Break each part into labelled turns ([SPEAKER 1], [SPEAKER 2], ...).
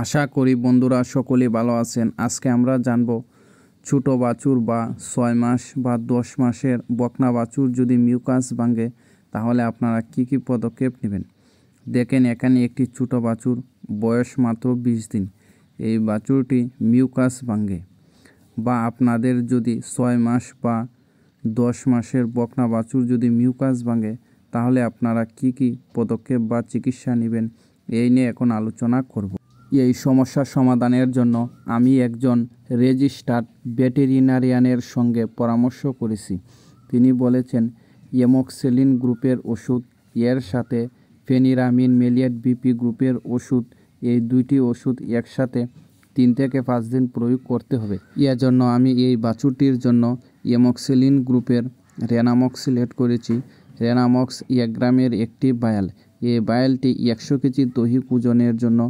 [SPEAKER 1] আশা করি বন্ধুরা সকলেই ভালো আছেন। আজকে আমরা জানব ছোট বাছুর বা 6 মাস বা 10 মাসের বকনা বাছুর যদি মিউকাস ভাঙে তাহলে আপনারা কি পদক্ষেপ নেবেন। দেখেন এখানে একটি ছোট বাছুর, বয়স মাত্র 20 দিন। এই বাছুরটি মিউকাস ভাঙে বা আপনাদের যদি 6 মাস বা 10 মাসের বকনা বাছুর যদি মিউকাস ভাঙে তাহলে আপনারা কি পদক্ষেপ বা চিকিৎসা নেবেন এই নিয়ে এখন আলোচনা করব। এই সমস্যার সমাধানের জন্য আমি একজন রেজিস্টার্ড ভেটেরিনারিয়ানের সঙ্গে পরামর্শ করেছি। তিনি বলেছেন এমক্সিলিন গ্রুপের ওষুধ, এর সাথে ফেনিরামিন মেলিয়েট বিপি গ্রুপের ওষুধ, এই দুইটি ওষুধ একসাথে 3 থেকে 5 দিন প্রয়োগ করতে হবে। এর জন্য আমি এই বাছুরটির জন্য এমক্সিলিন গ্রুপের রেনামক্সিলেট করেছি। রেনামক্স 1 গ্রামের একটি ভায়াল। এই ভায়ালটি 100 কেজি দৈহিক ওজনের জন্য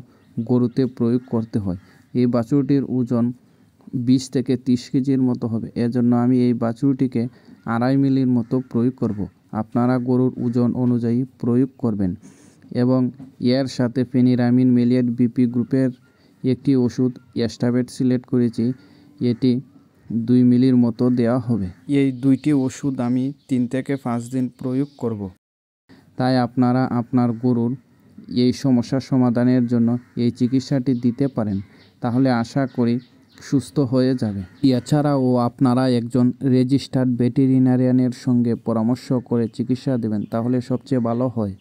[SPEAKER 1] গরুতে প্রয়োগ করতে হয়। এই বাছুরটির ওজন 20 থেকে 30 কেজির মতো হবে। এজন্য আমি এই বাছুরটিকে 2.5 মিলির মতো প্রয়োগ করব। আপনারা গরুর ওজন অনুযায়ী প্রয়োগ করবেন। এবং এর সাথে ফেনিরামিন মেলিয়েট বিপি গ্রুপের একটি ওষুধ এস্টাবেট সিলেক্ট করেছি, এটি 2 মিলির মতো দেওয়া হবে। এই দুইটি ওষুধ আমি 3 থেকে 5 দিন প্রয়োগ করব। তাই আপনারা আপনার গরুর এই সমস্যার সমাধানের জন্য এই চিকিৎসাটি দিতে পারেন, তাহলে আশা করি সুস্থ হয়ে যাবে। এছাড়াও আপনারা একজন রেজিস্টার্ড ভেটেরিনারিয়ানের সঙ্গে পরামর্শ করে চিকিৎসা দেবেন, তাহলে সবচেয়ে ভালো হয়।